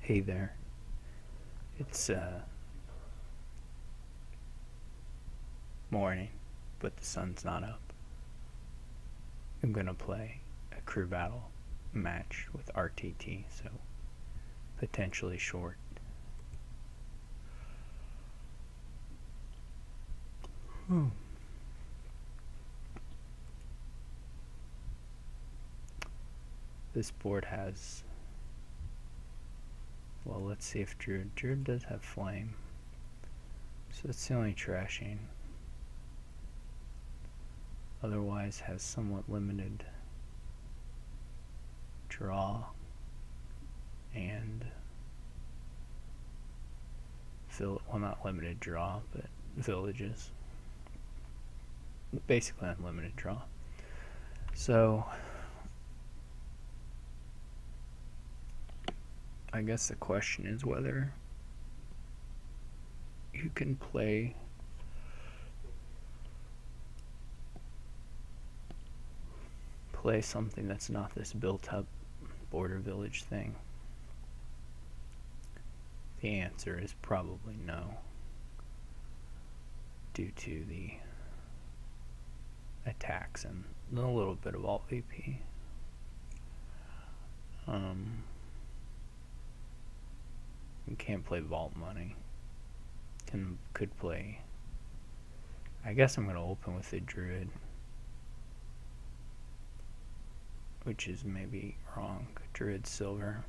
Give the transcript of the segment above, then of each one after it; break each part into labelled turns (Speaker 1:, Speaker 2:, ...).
Speaker 1: Hey there. It's morning, but the sun's not up. I'm gonna play a crew battle match with RTT, so potentially short. This board has, well, let's see if Druid does have flame, so that's the only trashing. Otherwise has somewhat limited draw and well, not limited draw, but villages. Basically unlimited draw. So I guess the question is whether you can play something that's not this built-up border village thing. The answer is probably no, due to the attacks and a little bit of alt VP. You can't play vault money. Could play. I guess I'm gonna open with the druid, which is maybe wrong. Druid silver.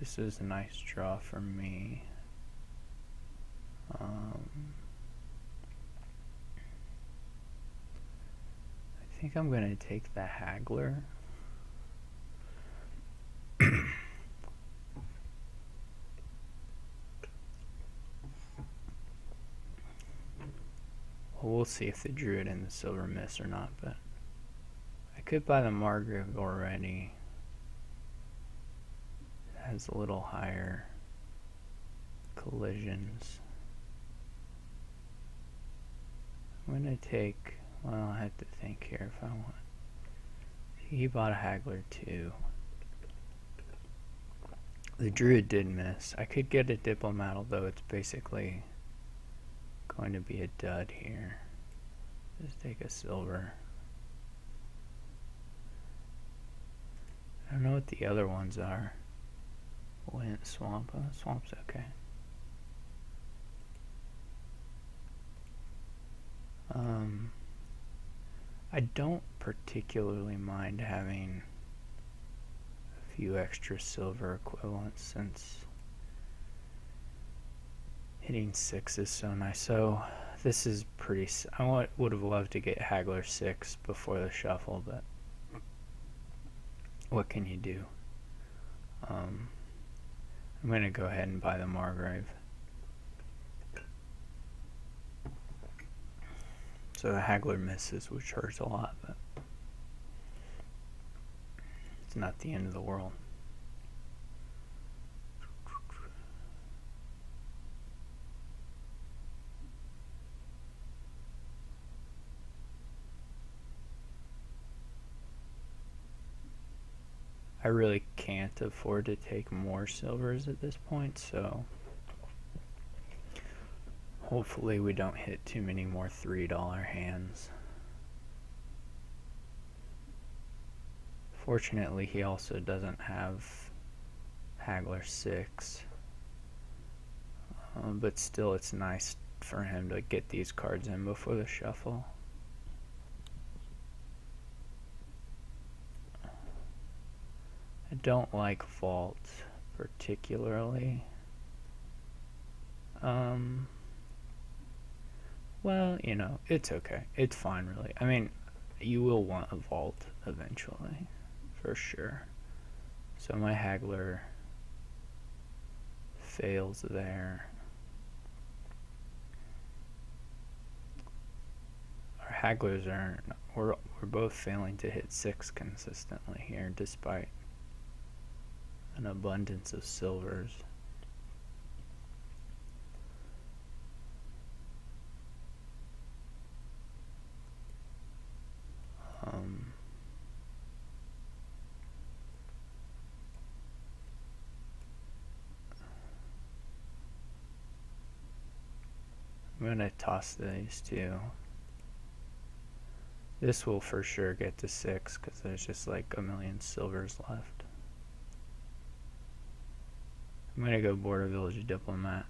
Speaker 1: This is a nice draw for me. I think I'm gonna take the haggler. Well, we'll see if the druid and the silver miss or not, but I could buy the Margrave already. It has a little higher collisions. I'm gonna take, well, I have to think here if I want. He bought a haggler too. The druid did miss. I could get a diplomat, although it's basically going to be a dud here. Just take a silver. I don't know what the other ones are. Wind, swamp. Oh, swamp's okay. I don't particularly mind having a few extra silver equivalents, since hitting 6 is so nice. So this is pretty, I would have loved to get haggler 6 before the shuffle, but what can you do? I'm gonna go ahead and buy the Margrave. So the haggler misses, which hurts a lot, but it's not the end of the world. I really can't afford to take more silvers at this point, so hopefully we don't hit too many more $3 hands. Fortunately, he also doesn't have haggler 6, but still it's nice for him to get these cards in before the shuffle. I don't like vault particularly. Well, you know, it's okay. It's fine, really. I mean, you will want a vault eventually, for sure. So my haggler fails there. Our hagglers are, we're both failing to hit 6 consistently here, despite an abundance of silvers. gonna toss these two. This will for sure get to 6 because there's just like a million silvers left. I'm gonna go Border Village Diplomat.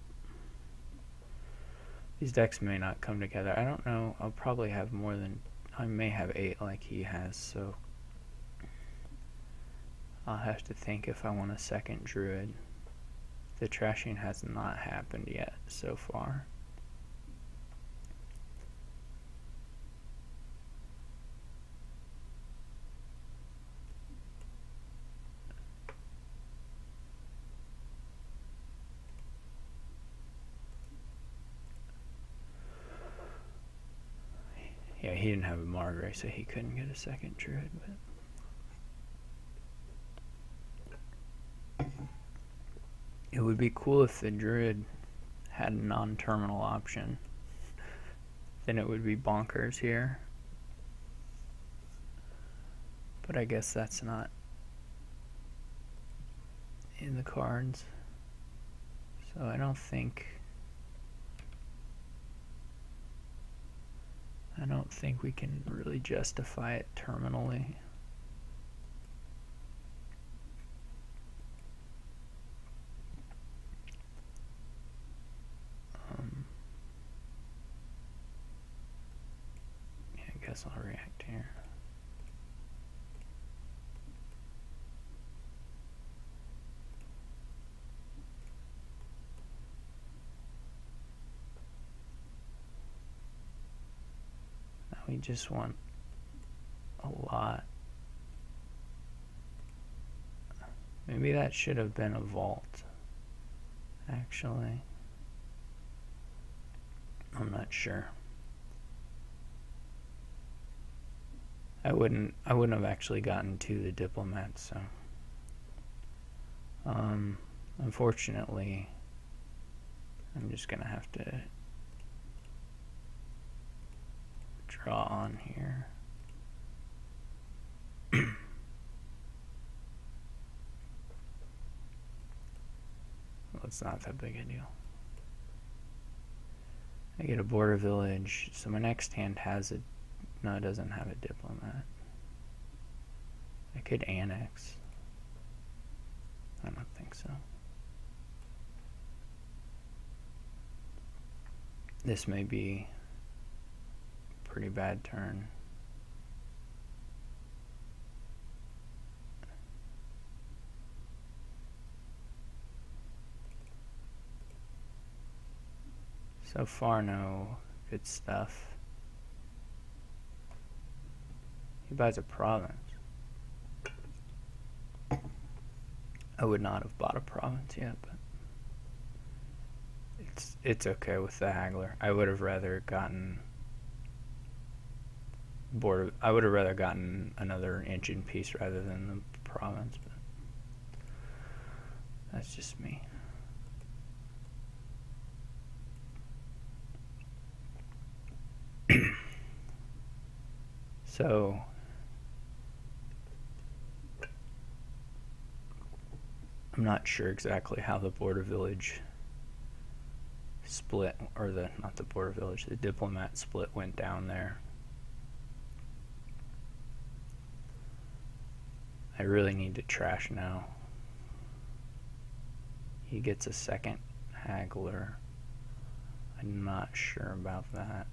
Speaker 1: These decks may not come together. I don't know. I'll probably have more than... I may have 8 like he has, so... I'll have to think if I want a second Druid. The trashing has not happened yet so far. Yeah, he didn't have a Margrave, so he couldn't get a second Druid, but it would be cool if the Druid had a non-terminal option. Then it would be bonkers here. But I guess that's not in the cards. So I don't think we can really justify it terminally. Yeah, I guess I'll react here. We just want a lot. Maybe that should have been a vault, actually. I'm not sure. I wouldn't have actually gotten to the diplomat, so unfortunately I'm just gonna have to draw on here. Well, it's not that big a deal. I get a border village, so my next hand has a... No, it doesn't have a diplomat. I could annex. I don't think so. This may be a pretty bad turn. So far, no good stuff. He buys a province. I would not have bought a province yet, but it's okay with the haggler. I would have rather gotten I would have rather gotten another ancient piece rather than the province, but that's just me. So I'm not sure exactly how the border village split, or not the border village, the diplomat split went down there. I really need to trash now. He gets a second haggler. I'm not sure about that.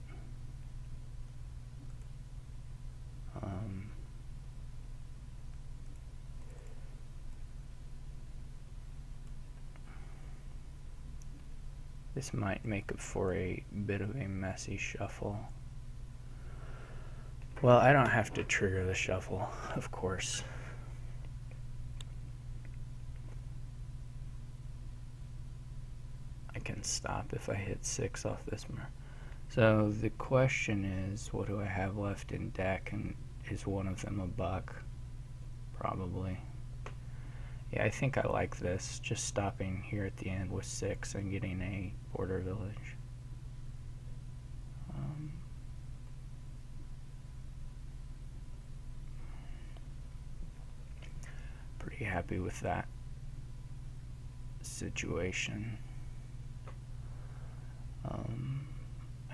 Speaker 1: This might make for a bit of a messy shuffle. Well, I don't have to trigger the shuffle, of course. I can stop if I hit 6 off this mark. So the question is, what do I have left in deck, and is one of them a buck? Probably. Yeah, I think I like this, just stopping here at the end with 6 and getting a border village. Pretty happy with that situation.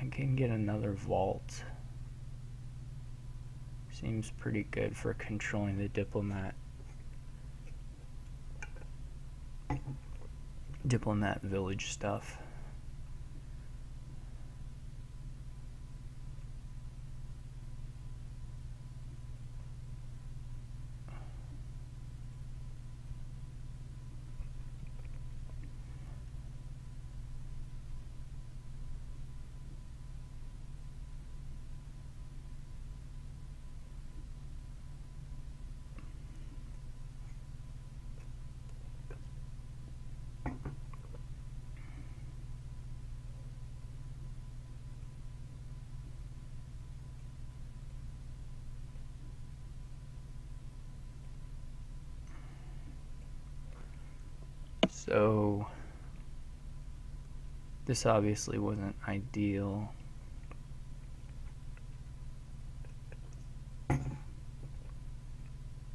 Speaker 1: can get another vault. Seems pretty good for controlling the diplomat village stuff. So this obviously wasn't ideal.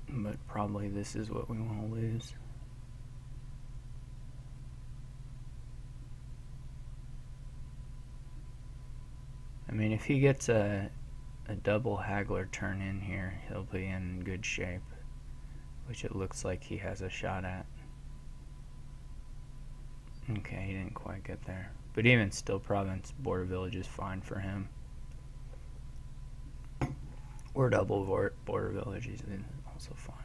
Speaker 1: But probably this is what we want to lose. I mean, if he gets a double haggler turn in here, he'll be in good shape, which it looks like he has a shot at. Okay, he didn't quite get there. But even still, province border village is fine for him. Or double border village is also fine.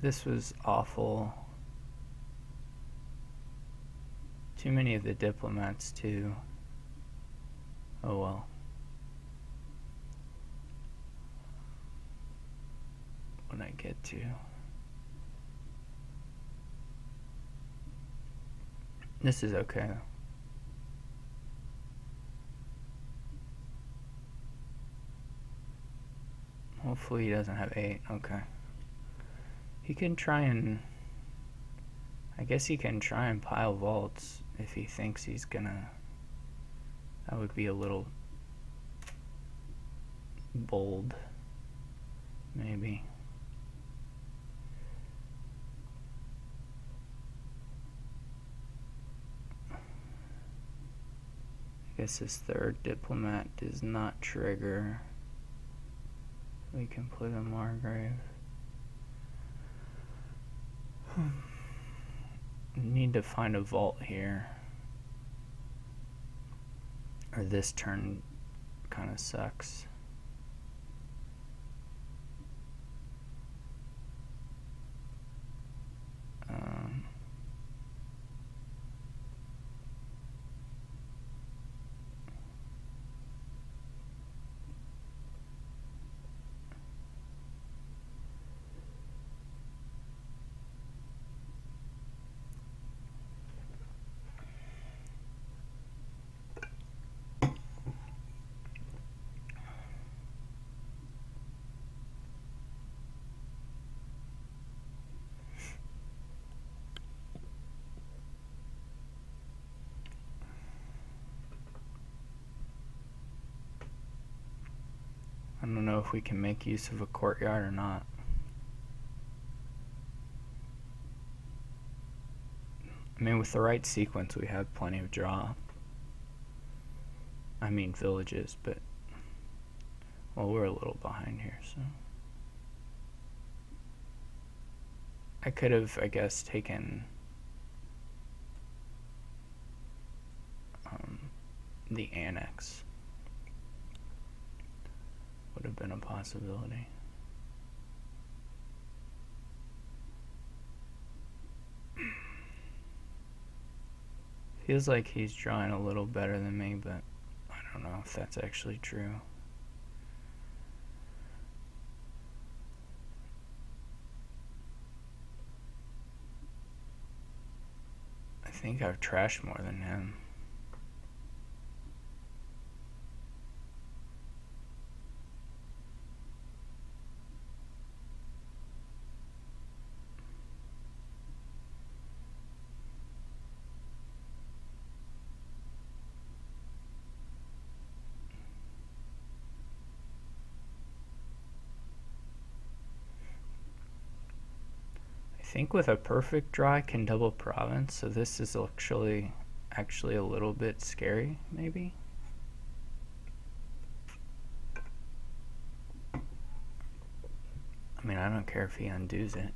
Speaker 1: This was awful. Too many of the diplomats too. Oh well. When I get to. This is okay though. Hopefully he doesn't have 8. Okay. He can try and, I guess he can try and pile vaults if he thinks he's gonna. That would be a little bold, maybe. I guess his third diplomat does not trigger. We can put a Margrave. Need to find a vault here, or this turn kind of sucks. I don't know if we can make use of a courtyard or not. I mean, with the right sequence, we have plenty of draw. I mean, villages, but, well, we're a little behind here, so. I could have, I guess, taken the annex. Would have been a possibility. Feels like he's drawing a little better than me, but I don't know if that's actually true. I think I've trashed more than him. think with a perfect draw I can double province, so this is actually a little bit scary, maybe. I mean, I don't care if he undoes it.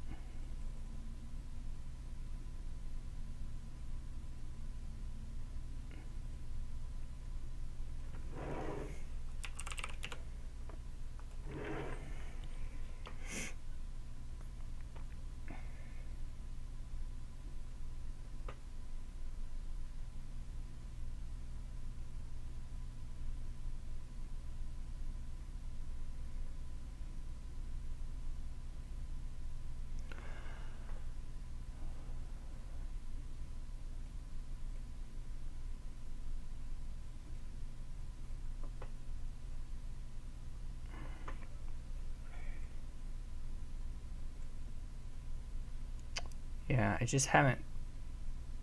Speaker 1: Yeah, I just haven't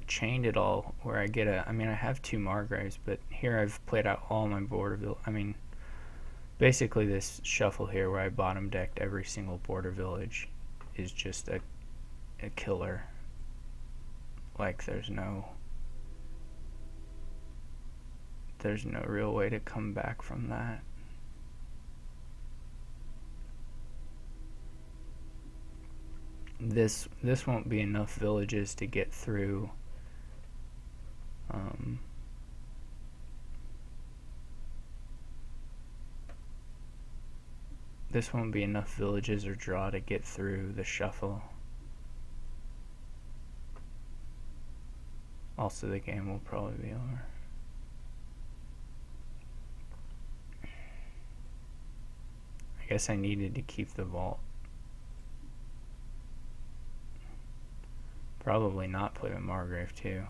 Speaker 1: chained it all where I get I mean, I have 2 Margraves, but here I've played out all my border I mean, basically this shuffle here where I bottom decked every single border village is just a killer. Like there's no real way to come back from that. This won't be enough villages to get through. This won't be enough villages or draw to get through the shuffle. Also, the game will probably be over. I guess I needed to keep the vault. Probably not play the Margrave too.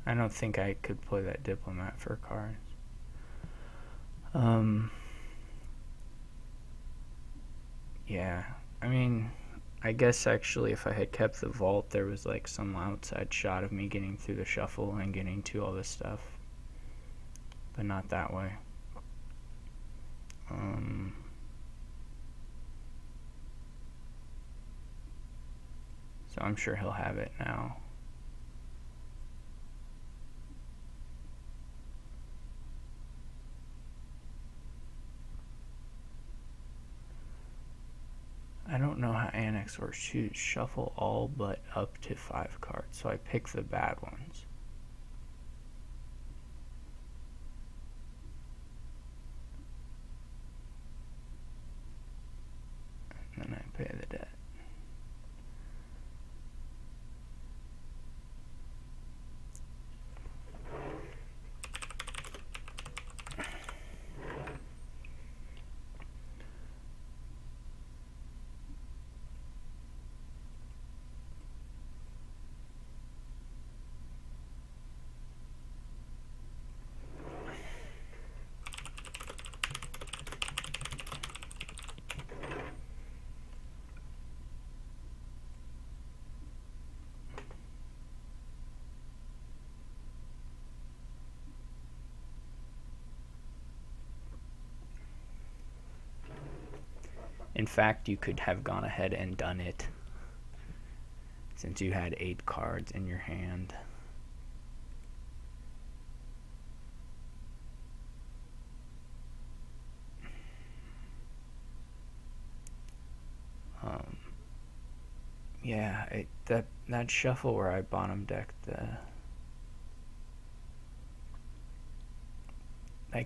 Speaker 1: I don't think I could play that Diplomat for cards. Yeah, I mean, I guess actually if I had kept the vault, there was like some outside shot of me getting through the shuffle and getting to all this stuff, but not that way. So I'm sure he'll have it now. I don't know how Annex works. You shuffle all but up to 5 cards, so I pick the bad ones. And then I pay the debt. In fact, you could have gone ahead and done it since you had 8 cards in your hand. Yeah, that shuffle where I bottom decked that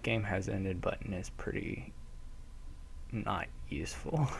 Speaker 1: game has ended button is pretty not useful.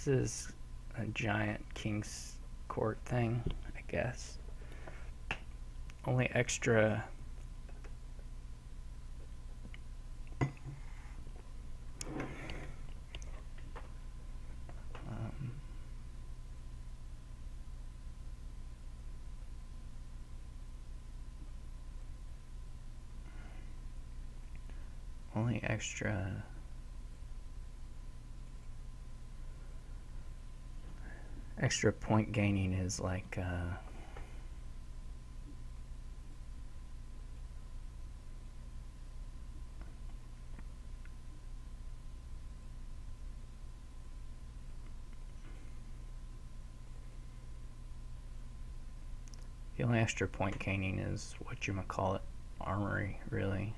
Speaker 1: This is a giant king's court thing, I guess. Only extra only extra point gaining is like the only extra point gaining is whatchamacallit, armory, really.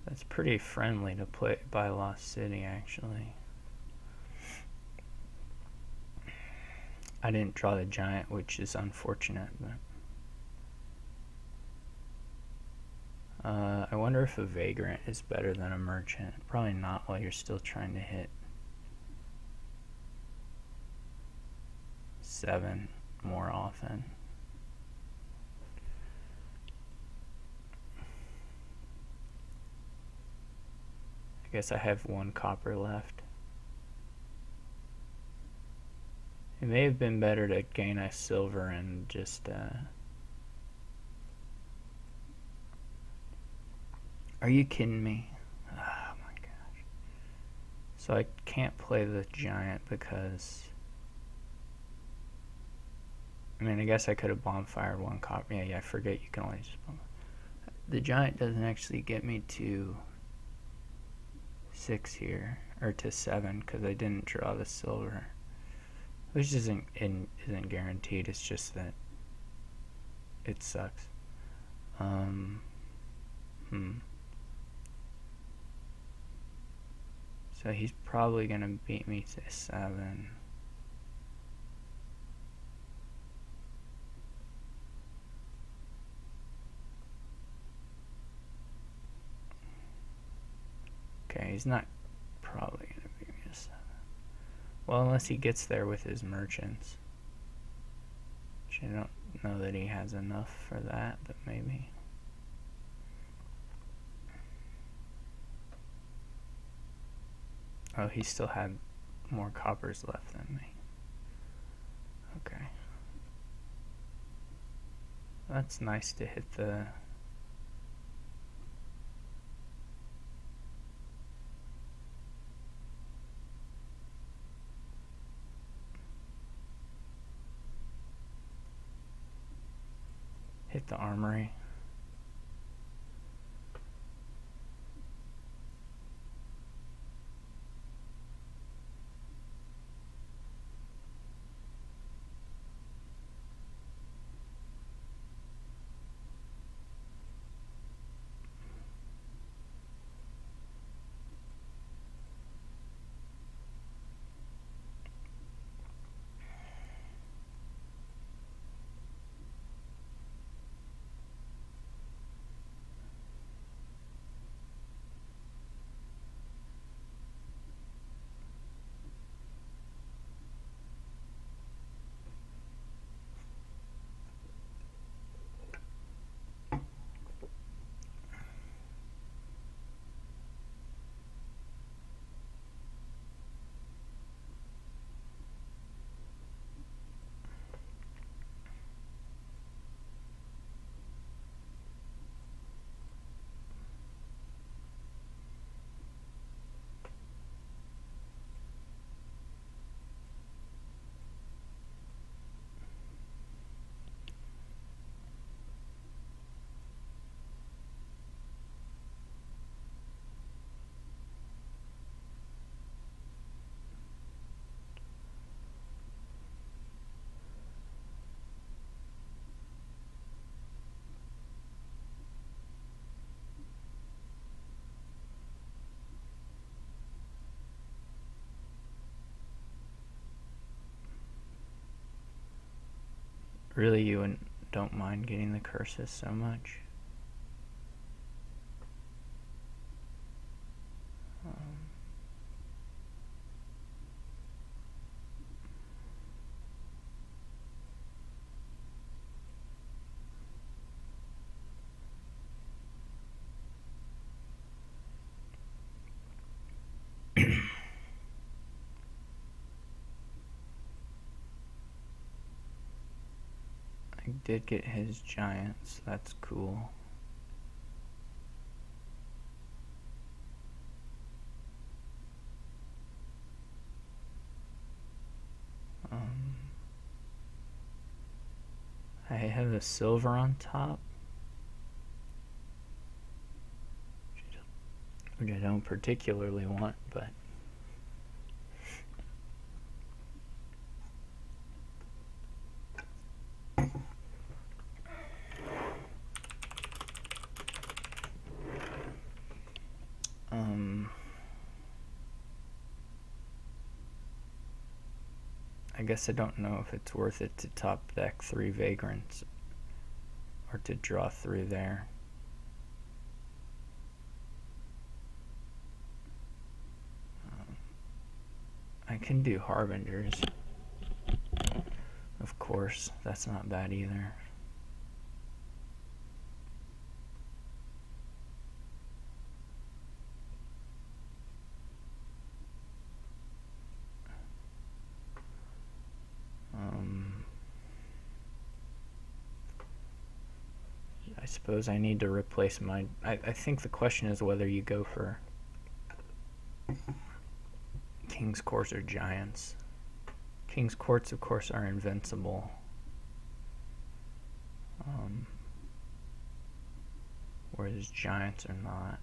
Speaker 1: That's pretty friendly to play by Lost City, actually. I didn't draw the giant, which is unfortunate, but I wonder if a vagrant is better than a merchant. Probably not while you're still trying to hit 7 more often. I guess I have 1 copper left. It may have been better to gain a silver and just are you kidding me? Oh my gosh. So I can't play the giant because, I mean, I guess I could have bonfired 1 copper. Yeah, I forget you can only just bomb. The giant doesn't actually get me to 6 here, or to 7, because I didn't draw the silver, which isn't guaranteed. It's just that it sucks. So he's probably gonna beat me to 7. Okay, he's not probably going to beat me to 7. Well, unless he gets there with his merchants. Which I don't know that he has enough for that, but maybe. Oh, he still had more coppers left than me. Okay. That's nice to hit the... hit the armory. Really, you don't mind getting the curses so much? I did get his giants, that's cool. I have a silver on top, which I don't particularly want, but I guess I don't know if it's worth it to top deck 3 Vagrants or to draw 3 there. I can do Harbingers, of course, that's not bad either. I suppose I need to replace my... I think the question is whether you go for King's Courts or Giants. King's Courts, of course, are invincible. Whereas Giants are not.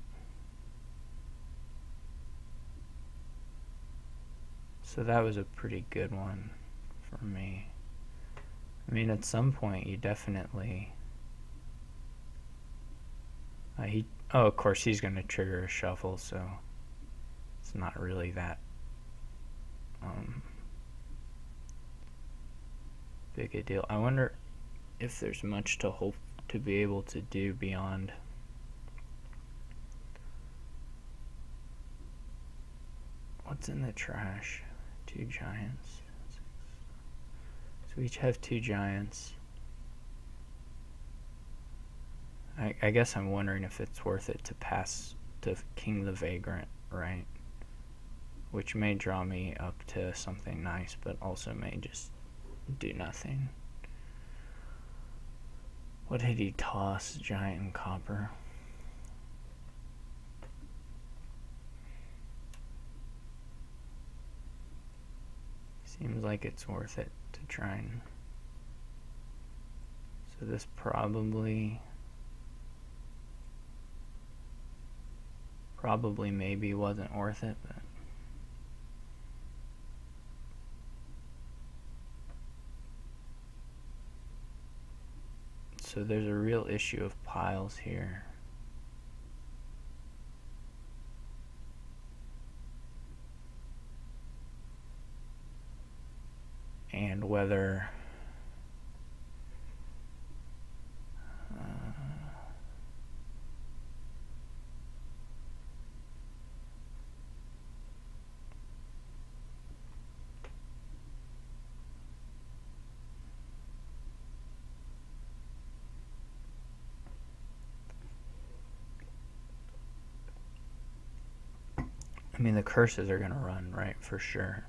Speaker 1: So that was a pretty good one for me. I mean, at some point you definitely... oh, of course he's going to trigger a shuffle, so it's not really that big a deal. I wonder if there's much to hope to be able to do beyond what's in the trash. 2 giants. So we each have 2 giants. I guess I'm wondering if it's worth it to pass to King the Vagrant, right? Which may draw me up to something nice, but also may just do nothing. What did he toss? Giant and copper. Seems like it's worth it to try and... So this probably maybe wasn't worth it, but so there's a real issue of piles here. And whether I mean, the curses are going to run, right, for sure.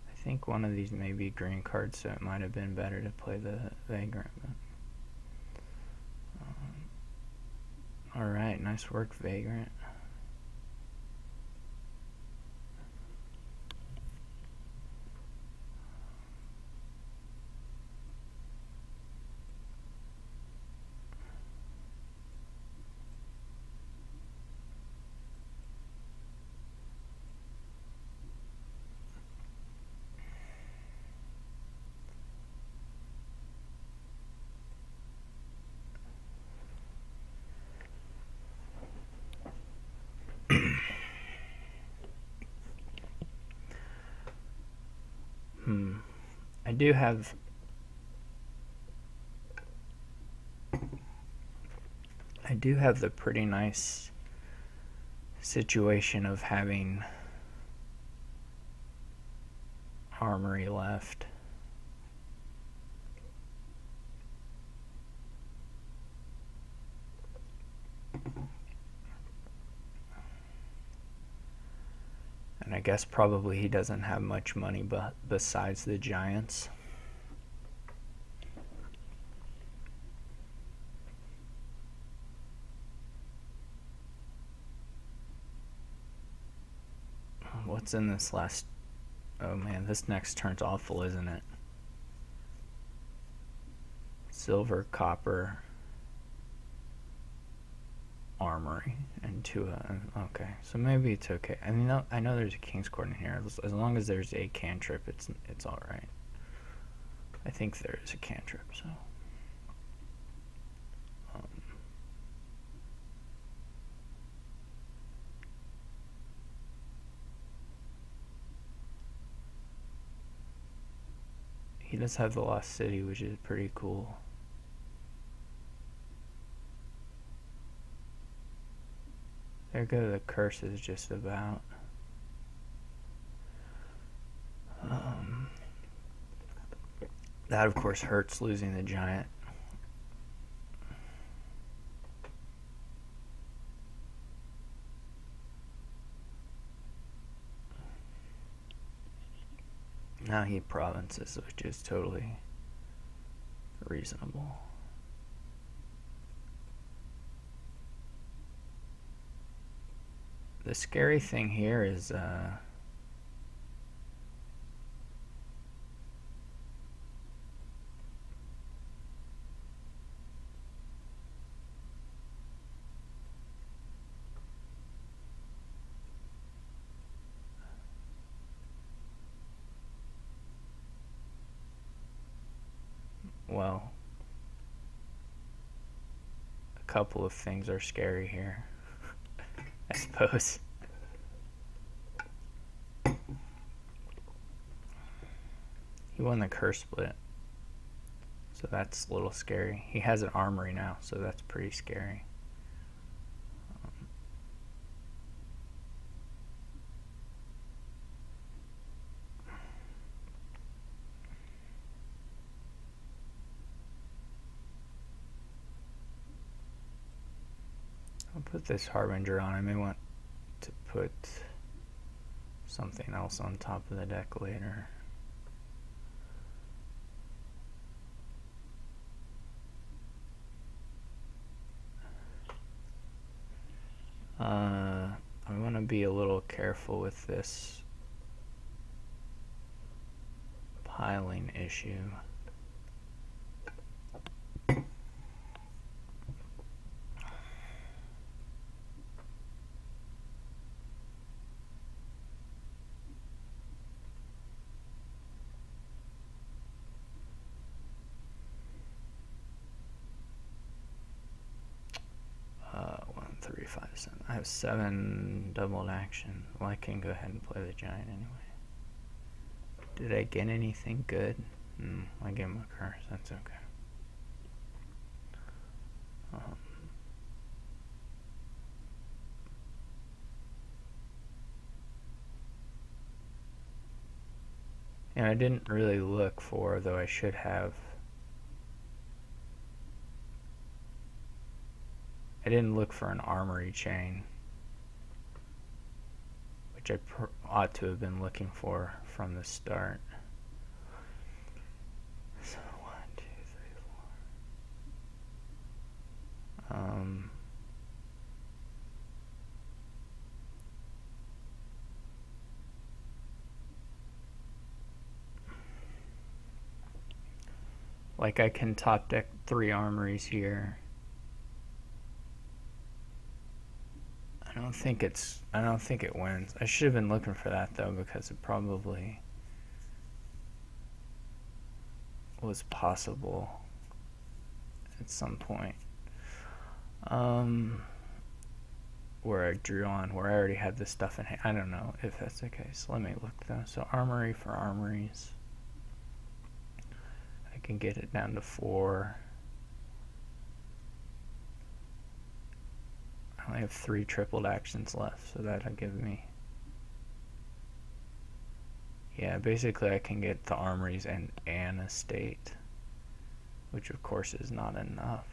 Speaker 1: I think one of these may be green cards, so it might have been better to play the Vagrant. Alright, nice work, Vagrant. I do have the pretty nice situation of having armory left. And I guess probably he doesn't have much money besides the Giants. What's in this last... Oh man, this next turn's awful, isn't it? Silver, copper, armory, and two. Okay, so maybe it's okay. I mean, I know there's a King's Court in here. As long as there's a cantrip, it's all right. I think there is a cantrip, so. He does have the Lost City, which is pretty cool. There go the curses just about. That of course hurts, losing the Giant. Now he provinces, which is totally reasonable. The scary thing here is well, a couple of things are scary here, I suppose. He won the curse split, so that's a little scary. He has an armory now, so that's pretty scary. I'll put this Harbinger on. I may want to put something else on top of the deck later. I want to be a little careful with this piling issue. I have 7 doubled action. Well, I can go ahead and play the Giant anyway. Did I get anything good? I gave him a curse. That's okay. And I didn't really look for, though I should have. I didn't look for an armory chain, which I ought to have been looking for from the start. So 1, 2, 3, 4. Like I can top deck 3 armories here. I don't think it wins. I should have been looking for that though, because it probably was possible at some point. Where I drew on, where I already had this stuff in hand. I don't know if that's the case. Let me look though. So armory for armories. can get it down to 4. I only have 3 tripled actions left, so that'll give me... Yeah, basically I can get the armories and an estate, which of course is not enough.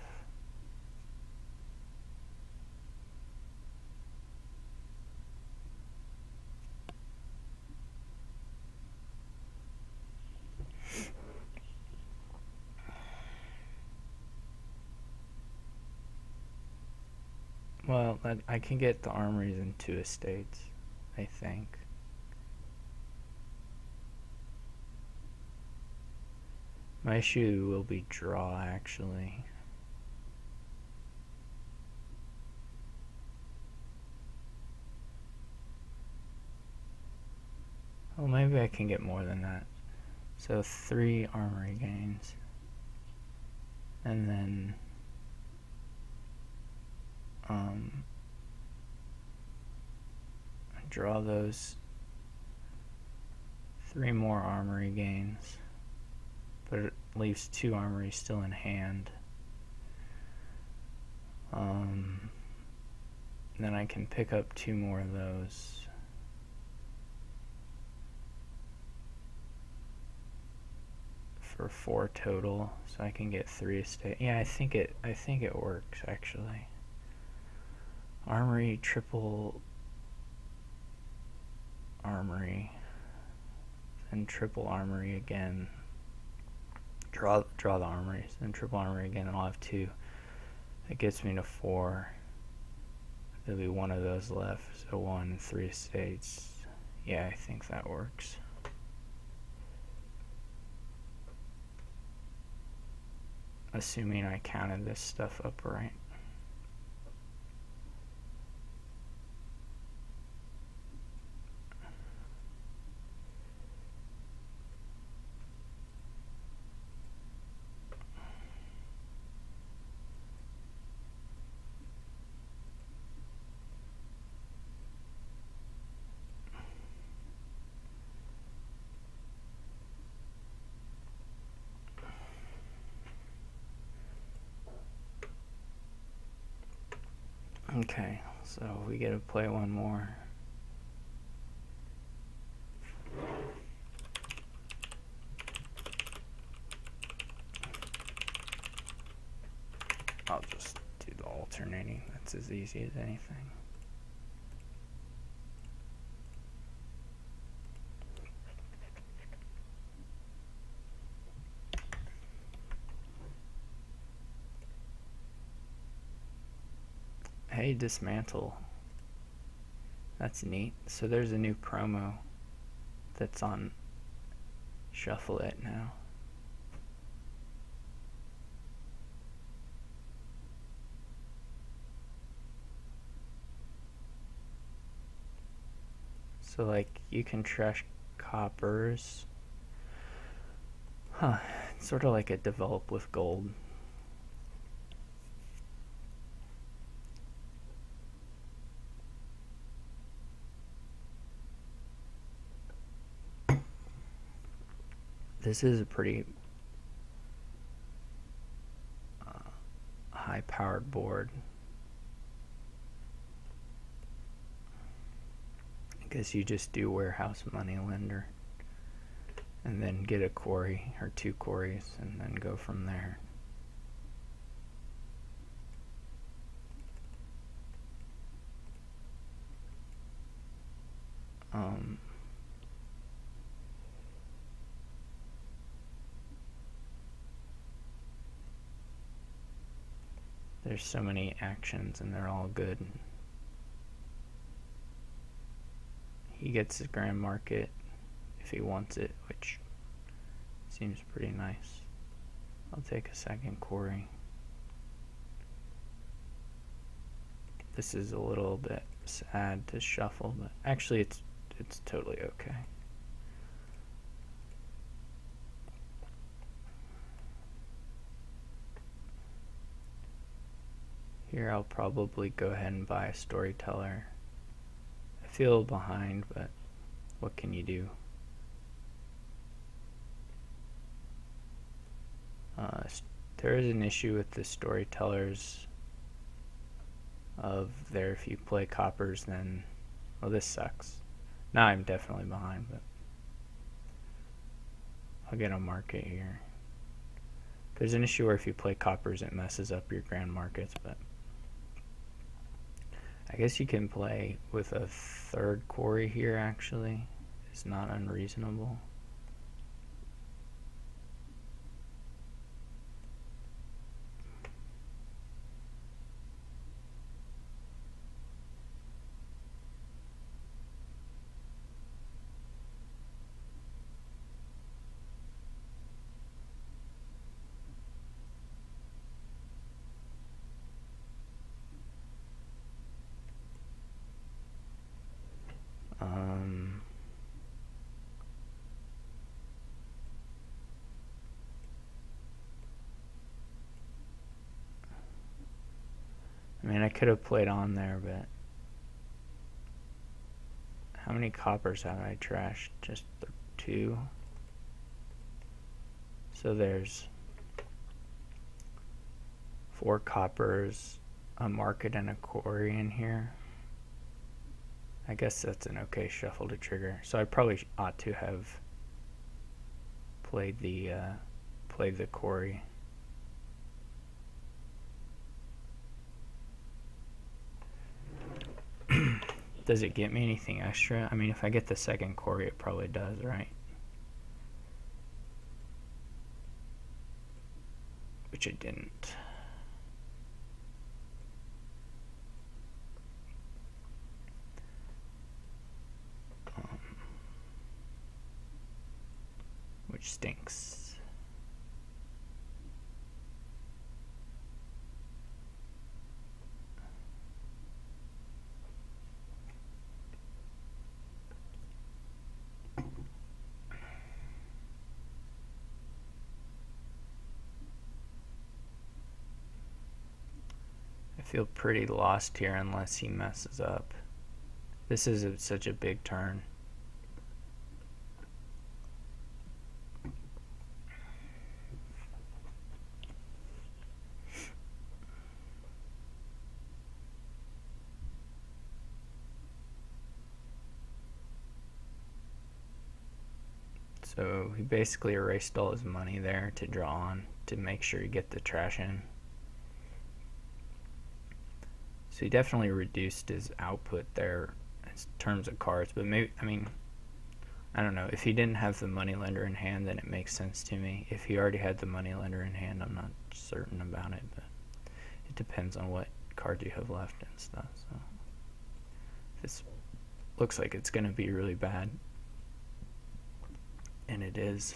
Speaker 1: Well, I can get the armories and 2 estates, I think. My issue will be draw, actually. Well, maybe I can get more than that. So 3 armory gains. And then draw those 3 more armory gains, but it leaves 2 armories still in hand. Then I can pick up 2 more of those. For 4 total, so I can get 3 estate. Yeah, I think it works actually. Armory, triple armory, then triple armory again. Draw the armories, then triple armory again, and I'll have 2. That gets me to 4. There'll be 1 of those left, so 1, 3 estates. Yeah, I think that works. Assuming I counted this stuff up right. Okay, so we get to play one more. I'll just do the alternating. That's as easy as anything. Hey, dismantle. That's neat. So there's a new promo that's on Shuffle It now. So like you can trash coppers. Huh. It's sort of like a develop with gold. This is a pretty high-powered board. I guess you just do warehouse money lender and then get a quarry or 2 quarries and then go from there. There's so many actions and they're all good. He gets his grand market if he wants it, which seems pretty nice. I'll take a second quarry. This is a little bit sad to shuffle, but actually it's totally okay. Here I'll probably go ahead and buy a storyteller. I feel behind, but what can you do? There is an issue with the storytellers of there, if you play coppers, then, well, this sucks. Now I'm definitely behind, but I'll get a market here. There's an issue where if you play coppers it messes up your grand markets, but I guess you can play with a third quarry here actually. It's not unreasonable. I mean, I could have played on there, but how many coppers have I trashed? Just 2. So there's 4 coppers, a market, and a quarry in here. I guess that's an okay shuffle to trigger. So I probably ought to have played the quarry. Does it get me anything extra? I mean, if I get the second quarry, it probably does, right? Which it didn't. Which stinks. I feel pretty lost here unless he messes up. This is such a big turn. So he basically erased all his money there to draw on to make sure you get the trash in. So he definitely reduced his output there in terms of cards, but maybe, I mean, I don't know. If he didn't have the moneylender in hand, then it makes sense to me. If he already had the moneylender in hand, I'm not certain about it, but it depends on what cards you have left and stuff. So this looks like it's going to be really bad, and it is.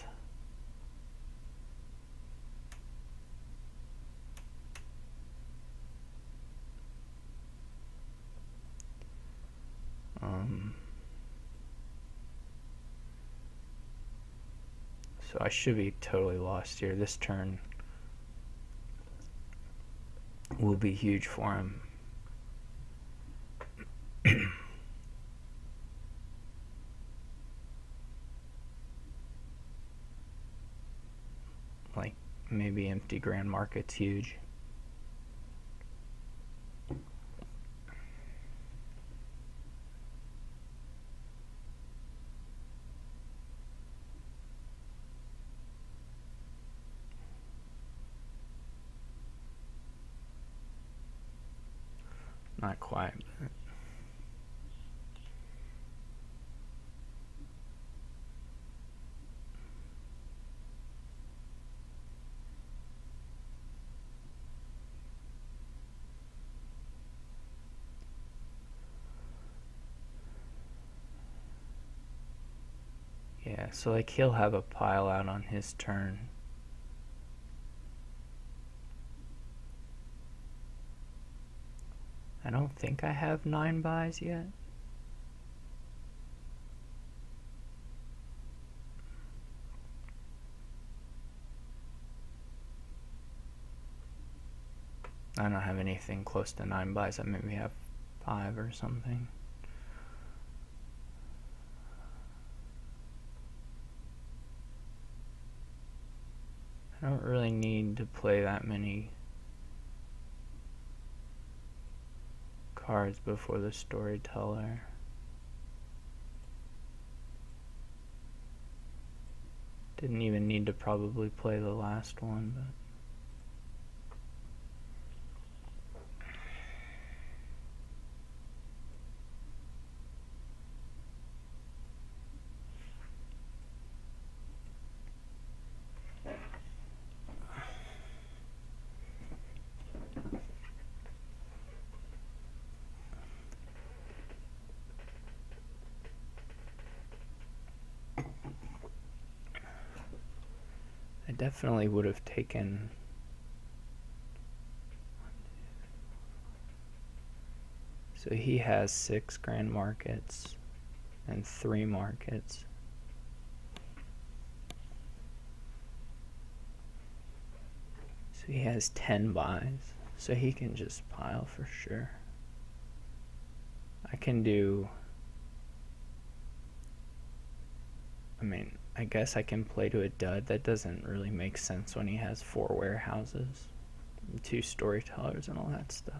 Speaker 1: So I should be totally lost here. This turn will be huge for him. Like maybe empty grand market's huge. Not quite, but yeah, so like he'll have a pile out on his turn. I don't think I have 9 buys yet. I don't have anything close to 9 buys. I maybe have 5 or something. I don't really need to play that many cards before the storyteller. Didn't even need to probably play the last one, but I definitely would have taken so he has 6 grand markets and 3 markets. So he has 10 buys, so he can just pile for sure. I can do, I mean, I guess I can play to a dud. That doesn't really make sense when he has 4 warehouses, 2 storytellers, and all that stuff.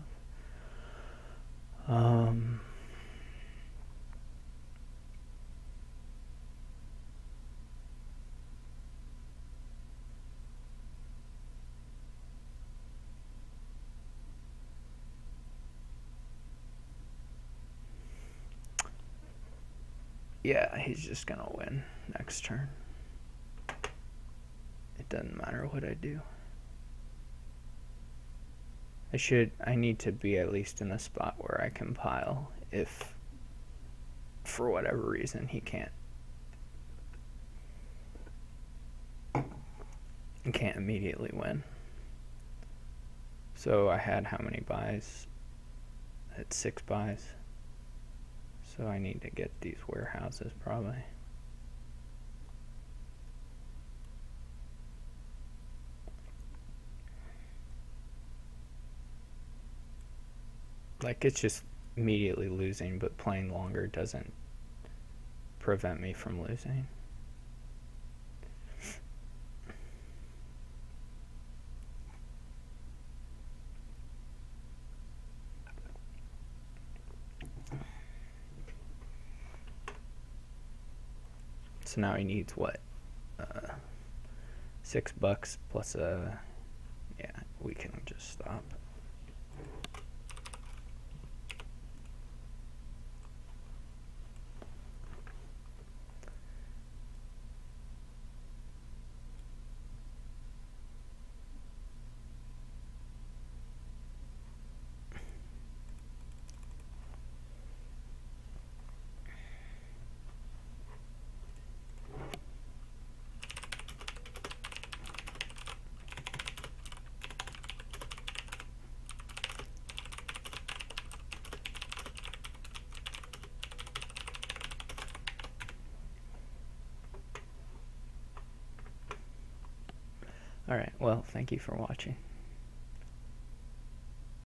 Speaker 1: Yeah, he's just gonna win next turn. It doesn't matter what I do. I need to be at least in a spot where I can pile if, for whatever reason, he can't immediately win. So I had how many buys? I had 6 buys. So I need to get these warehouses probably. Like, it's just immediately losing, but playing longer doesn't prevent me from losing. So now he needs what? $6 plus a, yeah, we can just stop. Alright, well, thank you for watching.